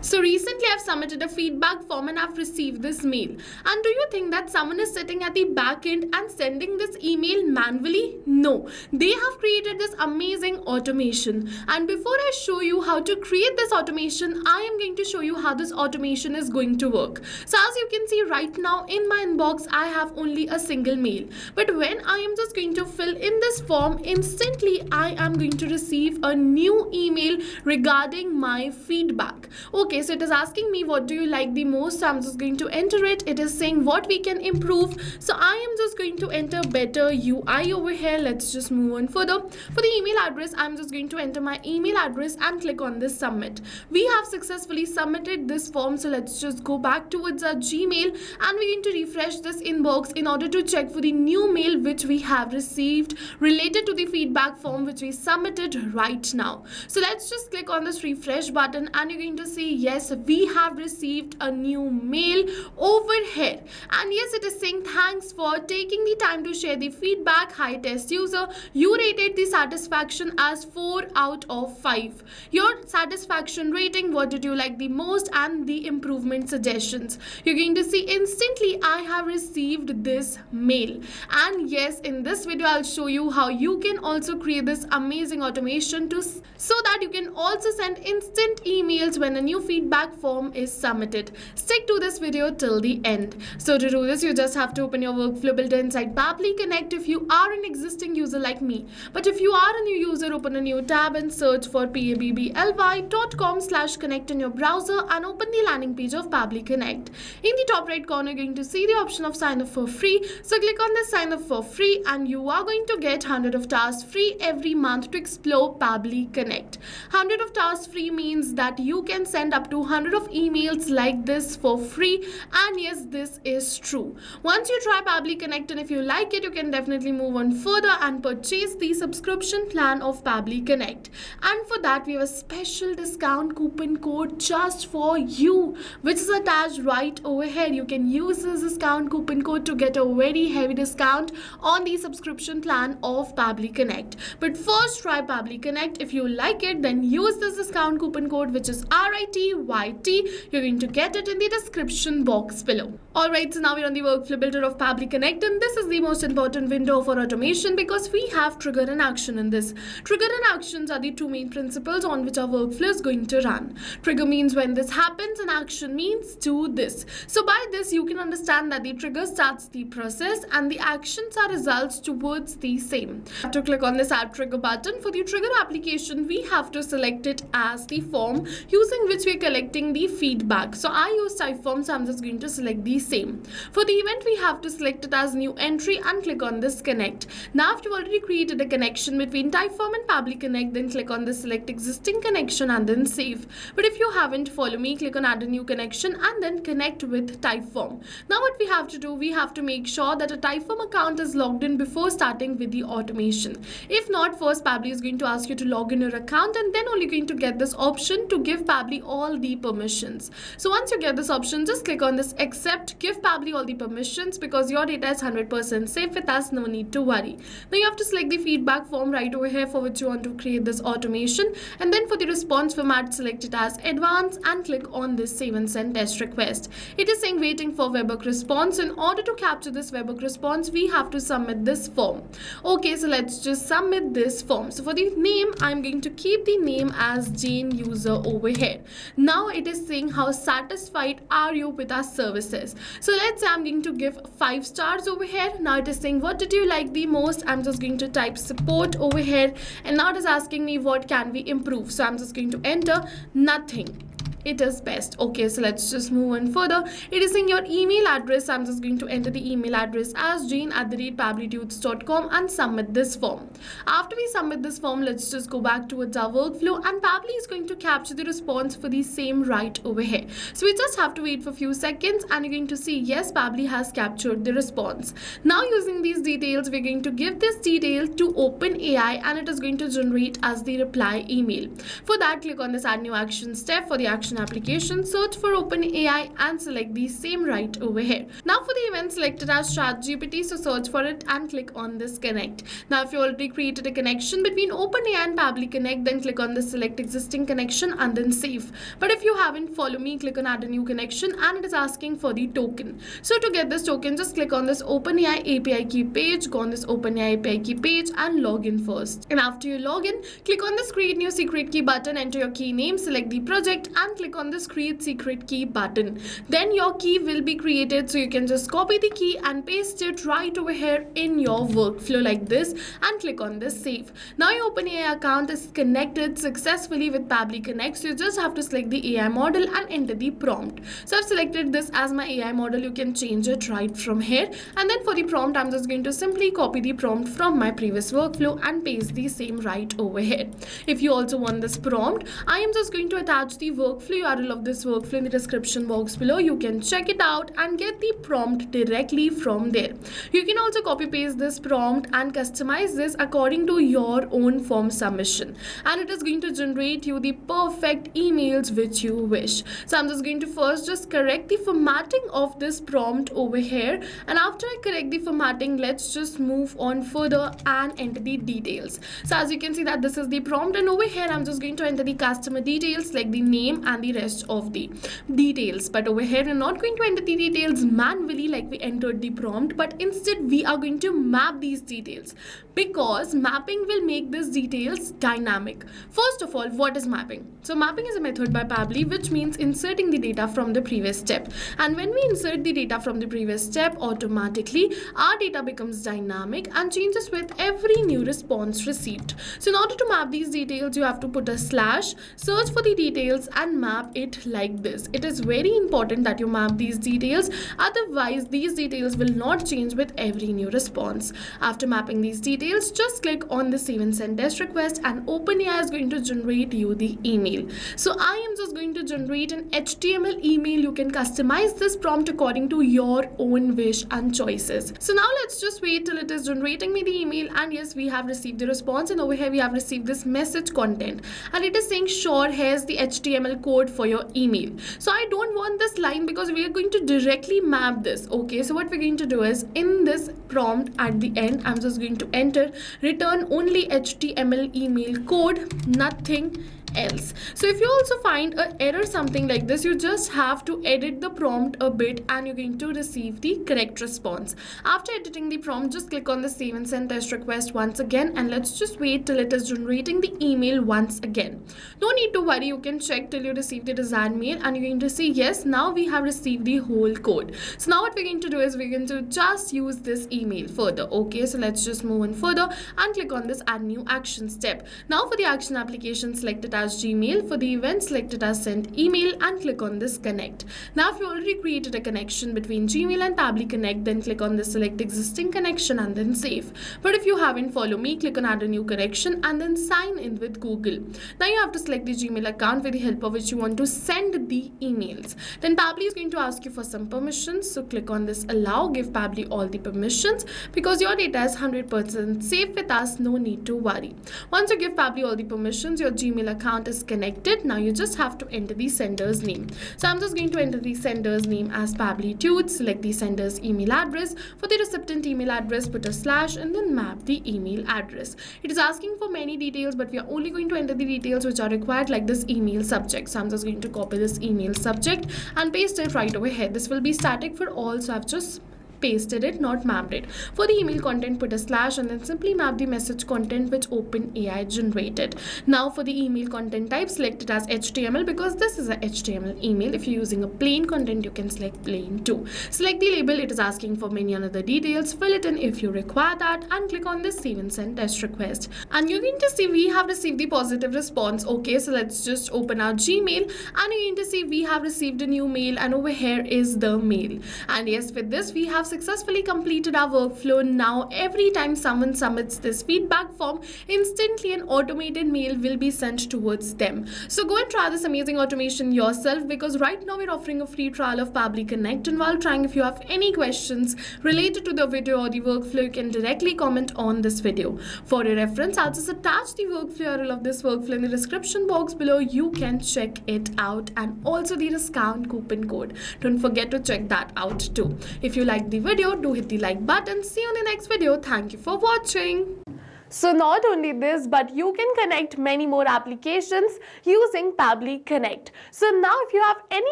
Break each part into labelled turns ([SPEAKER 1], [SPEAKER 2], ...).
[SPEAKER 1] So recently I've submitted a feedback form and I've received this mail. And do you think that someone is sitting at the back end and sending this email manually? No, they have created this amazing automation. And before I show you how to create this automation, I am going to show you how this automation is going to work. So as you can see right now in my inbox, I have only a single mail. But when I am just going to fill in this form, instantly I am going to receive a new email regarding my feedback. Okay, so it is asking me what do you like the most. So I'm just going to enter it. It is saying what we can improve. So I am just going to enter better UI over here. Let's just move on further. For the email address, I'm just going to enter my email address and click on this submit. We have successfully submitted this form. So let's just go back towards our Gmail and we're going to refresh this inbox in order to check for the new mail which we have received related to the feedback form which we submitted right now. So let's just click on this refresh button and you're going to see yes, we have received a new mail over here. And yes, it is saying thanks for taking the time to share the feedback. Hi test user, you rated the satisfaction as 4 out of 5. Your satisfaction rating, what did you like the most, and the improvement suggestions. You're going to see instantly I have received this mail. And yes, in this video I'll show you how you can also create this amazing automation so that you can also send instant emails when a new feedback form is submitted. Stick to this video till the end. So to do this, you just have to open your workflow builder inside Pabbly Connect if you are an existing user like me. But if you are a new user, open a new tab and search for pabbly.com/connect in your browser and open the landing page of Pabbly Connect. In the top right corner, you're going to see the option of sign up for free. So click on this sign up for free and you are going to get 100 of tasks free every month to explore Pabbly Connect. 100 of tasks free means that you can send up to 100 of emails like this for free. And yes, this is true. Once you try Pabbly Connect and if you like it, you can definitely move on further and purchase the subscription plan of Pabbly Connect. And for that, we have a special discount coupon code just for you, which is attached right over here. You can use this discount coupon code to get a very heavy discount on the subscription plan of Pabbly Connect. But first, try Pabbly Connect. If you like it, then use this discount coupon code, which is RITYT. You're going to get it in the description box below. Alright, so now we're on the workflow builder of Pabbly Connect, and this is the most important window for automation because we have trigger and action in this. Trigger and actions are the two main principles on which our workflow is going to run. Trigger means when this happens and action means do this. So by this, you can understand that the trigger starts the process and the actions are results towards the same. To click on this add trigger button, for the trigger application, we have to select it as the form using which we're collecting the feedback. So I use type form, so I'm just going to select the same. For the event, we have to select it as new entry and click on this connect. Now if you've already created a connection between Typeform and Pabbly Connect, then click on the select existing connection and then save. But if you haven't, follow me, click on add a new connection and then connect with Typeform. Now what we have to do, we have to make sure that a Typeform account is logged in before starting with the automation. If not, first Pabbly is going to ask you to log in your account and then only going to get this option to give Pabbly all the permissions. So once you get this option, just click on this accept, give Pabbly all the permissions because your data is 100% safe with us, no need to worry. Now you have to select the feedback form right over here for which you want to create this automation, and then for the response format, select it as advanced and click on this save and send test request. It is saying waiting for webhook response. In order to capture this webhook response, we have to submit this form. Okay, so let's just submit this form. So for the name, I'm going to keep the name as Jane user over here. Now it is saying how satisfied are you with our services. So let's say I'm going to give 5 stars over here. Now it is saying what did you like the most. I'm just going to type support over here, and now it is asking me what can we improve. So I'm just going to enter nothing. It is best. Okay, so let's just move on further. It is in your email address. I'm just going to enter the email address as jane@pabblydudes.com and submit this form. After we submit this form, let's just go back towards our workflow, and Pabbly is going to capture the response for the same right over here. So we just have to wait for a few seconds and you're going to see yes, Pabbly has captured the response. Now using these details, we're going to give this detail to OpenAI and it is going to generate as the reply email. For that, click on this add new action step. For the action action application, search for OpenAI and select the same right over here. Now for the event selected as ChatGPT, so search for it and click on this connect. Now if you already created a connection between OpenAI and Pabbly Connect, then click on the select existing connection and then save. But if you haven't, follow me, click on add a new connection and it is asking for the token. So to get this token, just click on this OpenAI API key page, go on this OpenAI API key page and log in first. And after you log in, click on this create new secret key button, enter your key name, select the project and click on this create secret key button. Then your key will be created, so you can just copy the key and paste it right over here in your workflow like this and click on this save. Now your OpenAI account is connected successfully with Pabbly Connect, so you just have to select the AI model and enter the prompt. So I've selected this as my AI model. You can change it right from here, and then for the prompt I'm just going to simply copy the prompt from my previous workflow and paste the same right over here. If you also want this prompt, I am just going to attach the workflow URL of this workflow in the description box below. You can check it out and get the prompt directly from there. You can also copy paste this prompt and customize this according to your own form submission, and it is going to generate you the perfect emails which you wish. So I'm just going to first just correct the formatting of this prompt over here, and after I correct the formatting, let's just move on further and enter the details. So as you can see that this is the prompt, and over here I'm just going to enter the customer details like the name and the rest of the details. But over here we're not going to enter the details manually like we entered the prompt, but instead we are going to map these details, because mapping will make these details dynamic. First of all, what is mapping? So mapping is a method by Pabbly which means inserting the data from the previous step, and when we insert the data from the previous step, automatically our data becomes dynamic and changes with every new response received. So in order to map these details, you have to put a slash, search for the details and map it like this. It is very important that you map these details, otherwise these details will not change with every new response. After mapping these details, just click on the save and send test request and OpenAI is going to generate you the email. So I am just going to generate an HTML email. You can customize this prompt according to your own wish and choices. So now let's just wait till it is generating me the email, and yes, we have received the response, and over here we have received this message content and it is saying sure, here's the HTML code for your email. So I don't want this line because we are going to directly map this. Okay, so what we're going to do is in this prompt at the end, I'm just going to enter return only HTML email code, nothing else. So if you also find an error something like this, you just have to edit the prompt a bit and you're going to receive the correct response. After editing the prompt, just click on the save and send test request once again, and let's just wait till it is generating the email once again. No need to worry, you can check till you receive the desired mail and you're going to see yes, now we have received the whole code. So now what we're going to do is we're going to just use this email further. Okay, so let's just move on further and click on this add new action step. Now for the action application, select it as Gmail. For the event, select it as send email and click on this connect. Now if you already created a connection between Gmail and Pabbly Connect, then click on the select existing connection and then save. But if you haven't, follow me, click on add a new connection and then sign in with Google. Now you have to select the Gmail account with the help of which you want to send the emails. Then Pabbly is going to ask you for some permissions, so click on this allow, give Pabbly all the permissions because your data is 100% safe with us, no need to worry. Once you give Pabbly all the permissions, your Gmail account is connected. Now you just have to enter the sender's name. So I'm just going to enter the sender's name as Pabbly Tude, select the sender's email address. For the recipient email address, put a slash and then map the email address. It is asking for many details, but we are only going to enter the details which are required, like this email subject. So I'm just going to copy this email subject and paste it right over here. This will be static for all, so I've just pasted it, not mapped it. For the email content, put a slash and then simply map the message content which OpenAI generated. Now for the email content type, select it as HTML because this is a HTML email. If you're using a plain content, you can select plain too. Select the label, it is asking for many other details. Fill it in if you require that and click on this save and send test request. And you're going to see we have received the positive response. Okay, so let's just open our Gmail and you're going to see we have received a new mail and over here is the mail. And yes, with this we have successfully completed our workflow. Now every time someone submits this feedback form, instantly an automated mail will be sent towards them. So go and try this amazing automation yourself, because right now we're offering a free trial of Pabbly Connect, and while trying, if you have any questions related to the video or the workflow, you can directly comment on this video. For your reference, I'll just attach the workflow URL of this workflow in the description box below. You can check it out, and also the discount coupon code. Don't forget to check that out too. If you liked the video, do hit the like button. See you in the next video. Thank you for watching. So not only this, but you can connect many more applications using Pabbly Connect. So now if you have any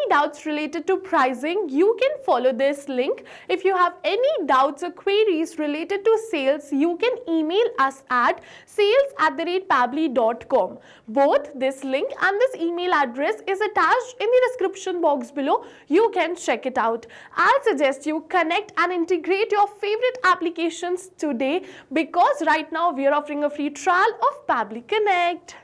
[SPEAKER 1] doubts related to pricing, you can follow this link. If you have any doubts or queries related to sales, you can email us at sales@pabbly.com. Both this link and this email address is attached in the description box below. You can check it out. I suggest you connect and integrate your favorite applications today, because right now we are offering a free trial of Pabbly Connect.